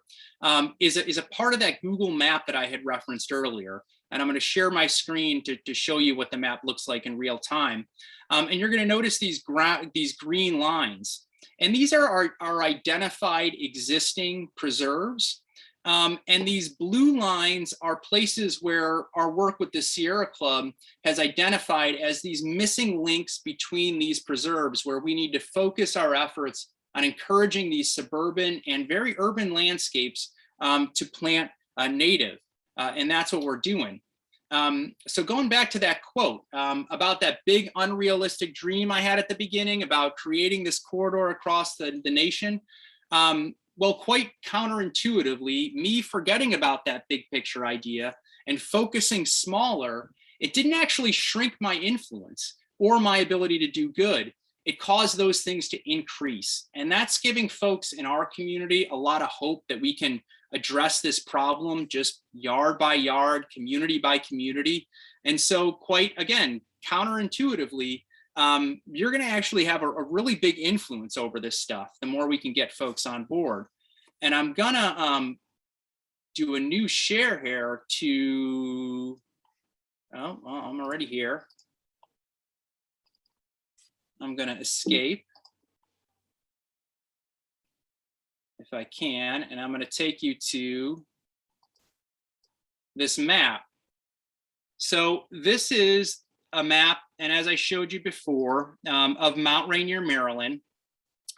is a part of that Google map that I had referenced earlier. And I'm going to share my screen to show you what the map looks like in real time. And you're going to notice these green lines. And these are our identified existing preserves. And these blue lines are places where our work with the Sierra Club has identified as these missing links between these preserves, where we need to focus our efforts on encouraging these suburban and very urban landscapes to plant native. And that's what we're doing. So going back to that quote about that big unrealistic dream I had at the beginning about creating this corridor across the nation, well, quite counterintuitively, me forgetting about that big picture idea and focusing smaller, it didn't actually shrink my influence or my ability to do good. It caused those things to increase. And that's giving folks in our community a lot of hope that we can address this problem just yard by yard, community by community. And so quite, again, counterintuitively, you're going to actually have a really big influence over this stuff the more we can get folks on board. And I'm going to do a new share here to, oh, well, I'm already here. I'm going to escape if I can, and I'm going to take you to this map. So this is a map, and as I showed you before, of Mount Rainier, Maryland.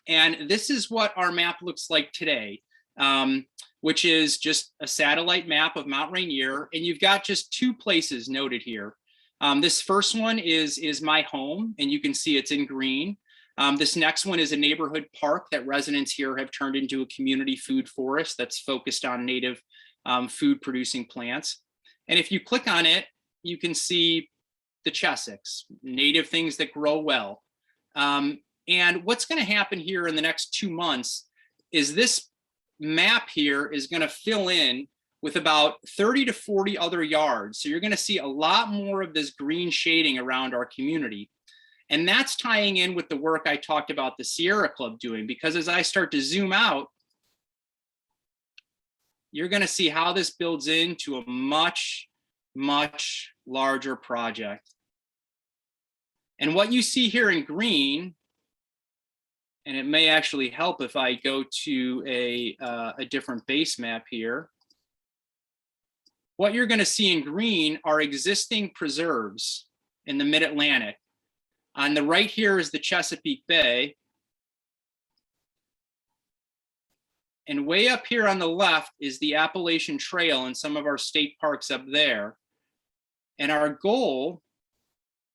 And this is what our map looks like today, which is just a satellite map of Mount Rainier. And you've got just two places noted here. This first one is my home, and you can see it's in green. This next one is a neighborhood park that residents here have turned into a community food forest that's focused on native food producing plants. And if you click on it, you can see the Chessex, native things that grow well. And what's going to happen here in the next 2 months is this map here is going to fill in with about 30 to 40 other yards. So you're going to see a lot more of this green shading around our community. And that's tying in with the work I talked about the Sierra Club doing, because as I start to zoom out, you're going to see how this builds into a much, much larger project. And what you see here in green, and it may actually help if I go to a different base map here. What you're going to see in green are existing preserves in the mid-Atlantic. On the right here is the Chesapeake Bay. And way up here on the left is the Appalachian Trail and some of our state parks up there. And our goal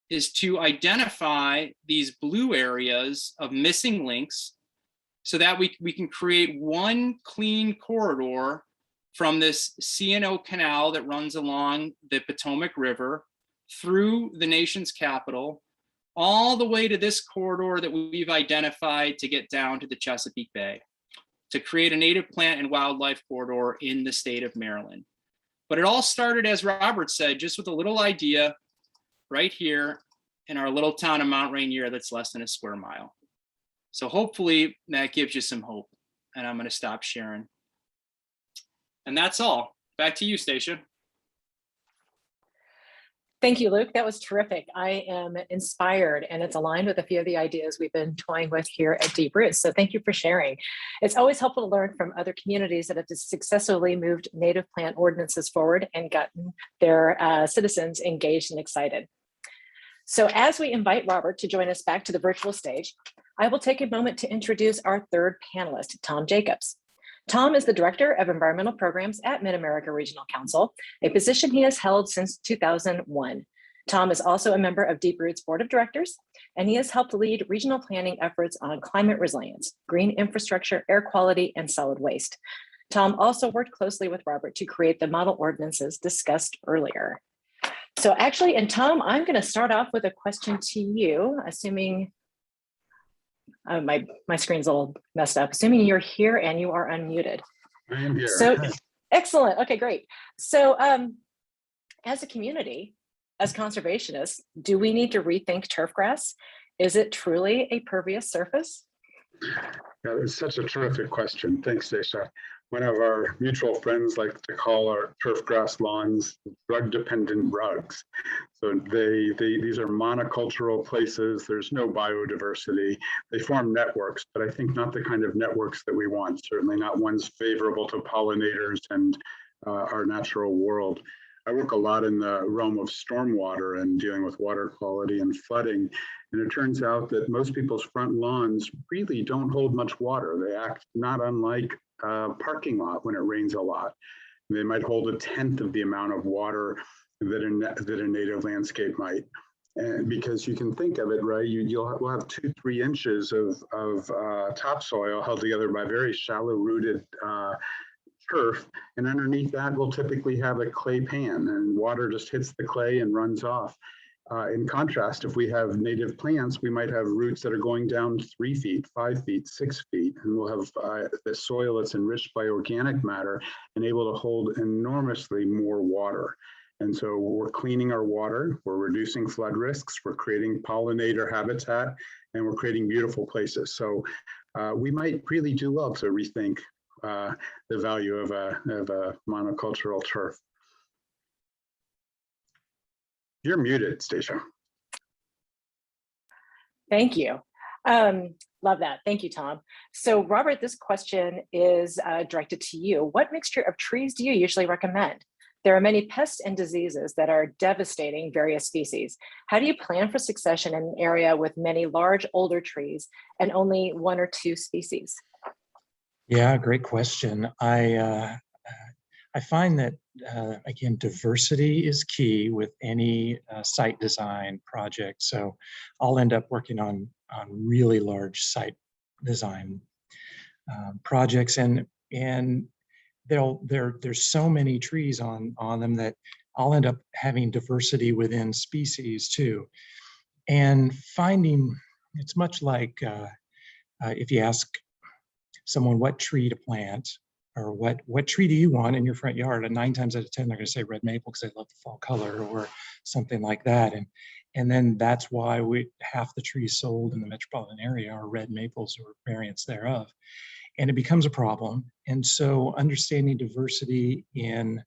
is to identify these blue areas of missing links so that we can create one clean corridor from this C&O Canal that runs along the Potomac River through the nation's capital, all the way to this corridor that we've identified to get down to the Chesapeake Bay, to create a native plant and wildlife corridor in the state of Maryland. But it all started, as Robert said, just with a little idea right here in our little town of Mount Rainier that's less than a square mile. So hopefully that gives you some hope. And I'm going to stop sharing. And that's all. Back to you, Stacia. Thank you, Luke. That was terrific. I am inspired, and it's aligned with a few of the ideas we've been toying with here at Deep Roots. So thank you for sharing. It's always helpful to learn from other communities that have successfully moved native plant ordinances forward and gotten their citizens engaged and excited. So as we invite Robert to join us back to the virtual stage, I will take a moment to introduce our third panelist, Tom Jacobs. Tom is the Director of Environmental Programs at Mid-America Regional Council, a position he has held since 2001. Tom is also a member of Deep Roots Board of Directors, and he has helped lead regional planning efforts on climate resilience, green infrastructure, air quality, and solid waste. Tom also worked closely with Robert to create the model ordinances discussed earlier. So actually, and Tom, I'm going to start off with a question to you, assuming my screen's a little messed up. Assuming you're here and you are unmuted. I am here. So excellent. Okay, great. So as a community, as conservationists, do we need to rethink turf grass? Is it truly a pervious surface? Yeah, it's such a terrific question. Thanks, Stacia. One of our mutual friends like to call our turf grass lawns drug-dependent rugs. So these are monocultural places. There's no biodiversity. They form networks, but I think not the kind of networks that we want. Certainly not ones favorable to pollinators and our natural world. I work a lot in the realm of stormwater and dealing with water quality and flooding. And it turns out that most people's front lawns really don't hold much water. They act not unlike a parking lot when it rains a lot. They might hold 1/10 of the amount of water that a native landscape might. And because you can think of it, right? We'll have 2-3 inches of topsoil held together by very shallow rooted turf, and underneath that we'll typically have a clay pan, and water just hits the clay and runs off. In contrast, if we have native plants, we might have roots that are going down 3 feet, 5 feet, 6 feet, and we'll have the soil that's enriched by organic matter and able to hold enormously more water. And so we're cleaning our water, we're reducing flood risks, we're creating pollinator habitat, and we're creating beautiful places. So we might really do well to rethink the value of a monocultural turf. You're muted, Stacia. Thank you. Love that. Thank you, Tom. So Robert, this question is directed to you. What mixture of trees do you usually recommend? There are many pests and diseases that are devastating various species. How do you plan for succession in an area with many large older trees and only 1 or 2 species? Yeah, great question. I find that, again, diversity is key with any site design project. So I'll end up working on really large site design projects, and there's so many trees on them that I'll end up having diversity within species too. And finding, it's much like if you ask someone what tree to plant, or what tree do you want in your front yard, and 9 times out of 10 they're going to say red maple because they love the fall color or something like that. And then that's why half the trees sold in the metropolitan area are red maples or variants thereof, and it becomes a problem. And so understanding diversity in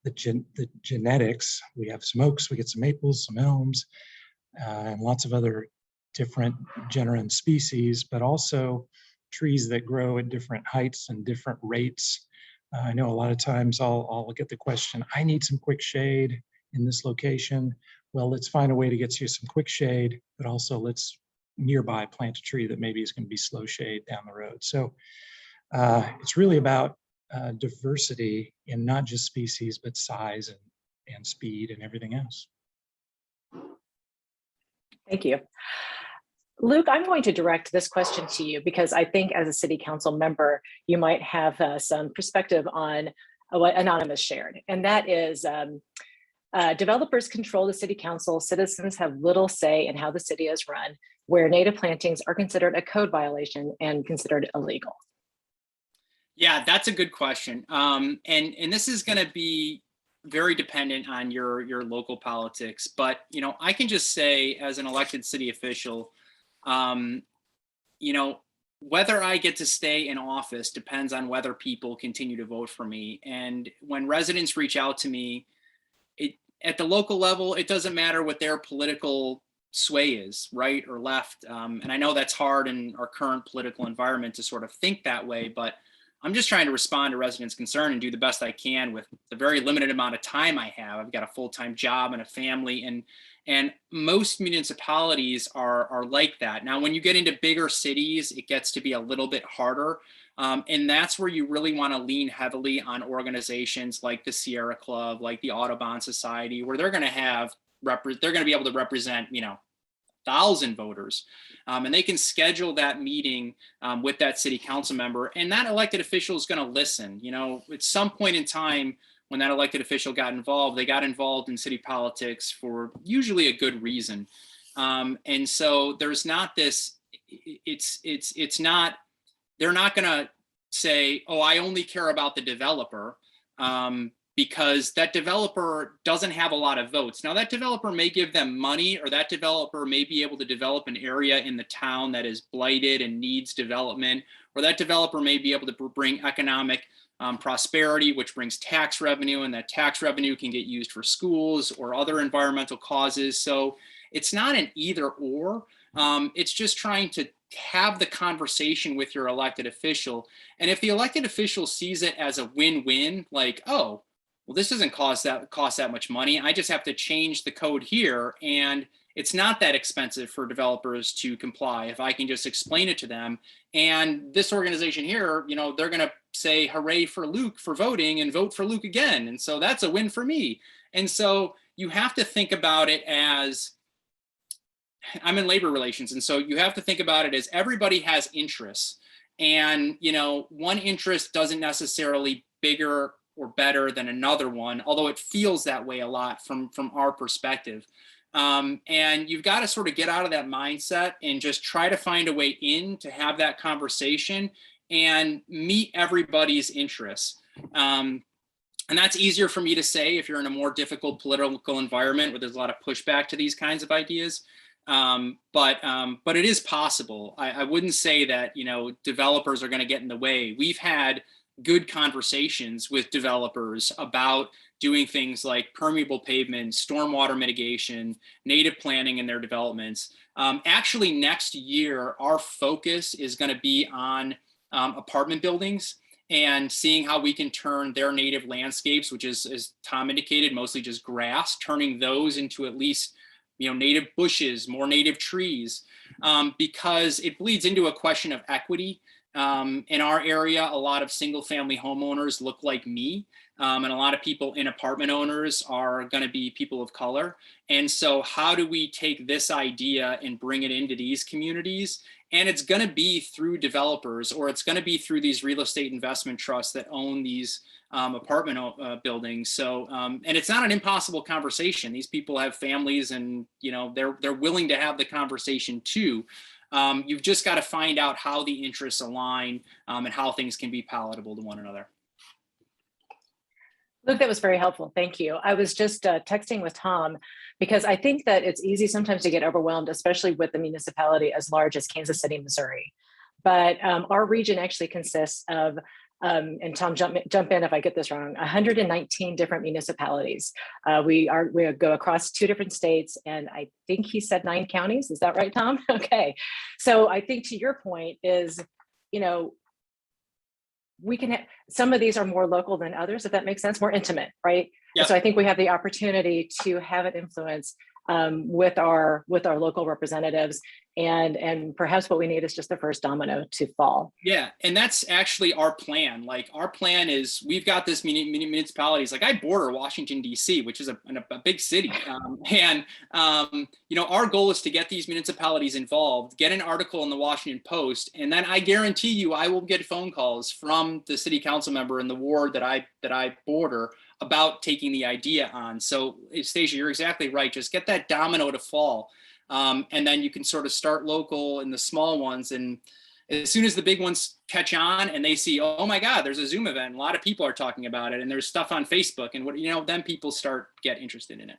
the genetics, we have some oaks, we get some maples, some elms, and lots of other different genera and species, but also trees that grow at different heights and different rates. I know a lot of times I'll get the question, I need some quick shade in this location. Well, let's find a way to get you some quick shade, but also let's nearby plant a tree that maybe is going to be slow shade down the road. So it's really about diversity in not just species, but size and speed and everything else. Thank you. Luke, I'm going to direct this question to you because I think as a city council member, you might have some perspective on what Anonymous shared. And that is developers control the city council, citizens have little say in how the city is run, where native plantings are considered a code violation and considered illegal. Yeah, that's a good question. And this is going to be very dependent on your local politics. But, I can just say as an elected city official, whether I get to stay in office depends on whether people continue to vote for me. And when residents reach out to me, at the local level, it doesn't matter what their political sway is, right or left. And I know that's hard in our current political environment to sort of think that way, but I'm just trying to respond to residents' concern and do the best I can with the very limited amount of time I have. I've got a full-time job and a family, and most municipalities are like that. Now, when you get into bigger cities, it gets to be a little bit harder. And that's where you really want to lean heavily on organizations like the Sierra Club, like the Audubon Society, where they're going to be able to represent, 1,000 voters, and they can schedule that meeting with that city council member, and that elected official is going to listen. At some point in time when that elected official got involved, they got involved in city politics for usually a good reason, and so there's not this. It's not. They're not going to say, "Oh, I only care about the developer." Because that developer doesn't have a lot of votes. Now, that developer may give them money, or that developer may be able to develop an area in the town that is blighted and needs development, or that developer may be able to bring economic prosperity, which brings tax revenue, and that tax revenue can get used for schools or other environmental causes. So it's not an either or. It's just trying to have the conversation with your elected official. And if the elected official sees it as a win-win, like, oh, well, this doesn't cost that much money. I just have to change the code here, and it's not that expensive for developers to comply if I can just explain it to them. And this organization here, they're going to say hooray for Luke for voting and vote for Luke again. And so that's a win for me. And so you have to think about it as, I'm in labor relations, and so you have to think about it as everybody has interests, and one interest doesn't necessarily bigger or better than another one, although it feels that way a lot from our perspective. And you've got to sort of get out of that mindset and just try to find a way in to have that conversation and meet everybody's interests. And that's easier for me to say if you're in a more difficult political environment where there's a lot of pushback to these kinds of ideas. But it is possible. I wouldn't say that, developers are going to get in the way. We've had good conversations with developers about doing things like permeable pavement, stormwater mitigation, native planting in their developments. Actually, next year, our focus is going to be on apartment buildings and seeing how we can turn their native landscapes, which is, as Tom indicated, mostly just grass, turning those into at least native bushes, more native trees, because it bleeds into a question of equity. In our area, a lot of single family homeowners look like me, and a lot of people in apartment owners are going to be people of color. And so how do we take this idea and bring it into these communities? And it's going to be through developers, or it's going to be through these real estate investment trusts that own these apartment buildings. So, and it's not an impossible conversation. These people have families, and they're willing to have the conversation too. You've just got to find out how the interests align and how things can be palatable to one another. Luke, that was very helpful. Thank you. I was just texting with Tom because I think that it's easy sometimes to get overwhelmed, especially with a municipality as large as Kansas City, Missouri. But our region actually consists of, and Tom, jump in if I get this wrong, 119 different municipalities. We go across 2 different states, and I think he said 9 counties. Is that right, Tom? Okay. So I think to your point is, we can have, some of these are more local than others, if that makes sense, more intimate, right? Yep. So I think we have the opportunity to have an influence with our local representatives, and perhaps what we need is just the first domino to fall. Yeah, and that's actually our plan. Like, our plan is, we've got this municipalities. Like, I border Washington D.C., which is a big city, our goal is to get these municipalities involved, get an article in the Washington Post, and then I guarantee you, I will get phone calls from the city council member in the ward that I border about taking the idea on. So, Stacia, you're exactly right. Just get that domino to fall. And then you can sort of start local in the small ones. And as soon as the big ones catch on and they see, oh my God, there's a Zoom event, a lot of people are talking about it, and there's stuff on Facebook, and then people get interested in it.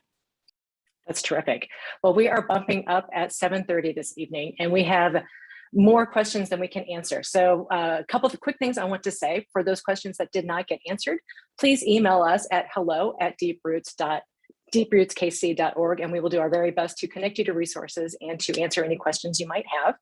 That's terrific. Well, we are bumping up at 7:30 this evening, and we have more questions than we can answer. So a couple of quick things I want to say for those questions that did not get answered. Please email us at hello@deeproots.org. deeprootskc.org, and we will do our very best to connect you to resources and to answer any questions you might have.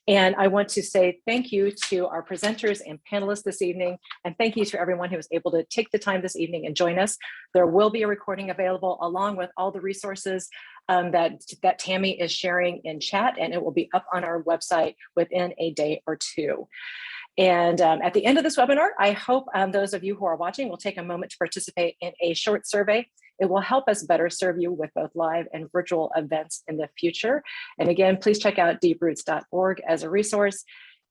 And I want to say thank you to our presenters and panelists this evening, and thank you to everyone who was able to take the time this evening and join us. There will be a recording available along with all the resources that Tammy is sharing in chat, and it will be up on our website within a day or two. And at the end of this webinar, I hope those of you who are watching will take a moment to participate in a short survey. It will help us better serve you with both live and virtual events in the future. And again, please check out deeproots.org as a resource.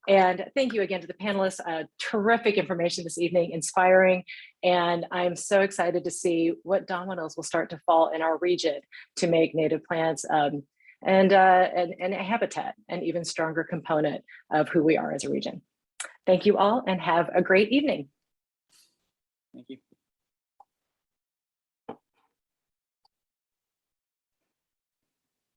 And thank you again to the panelists. Terrific information this evening, inspiring. And I'm so excited to see what dominoes will start to fall in our region to make native plants and a habitat, an even stronger component of who we are as a region. Thank you all and have a great evening. Thank you.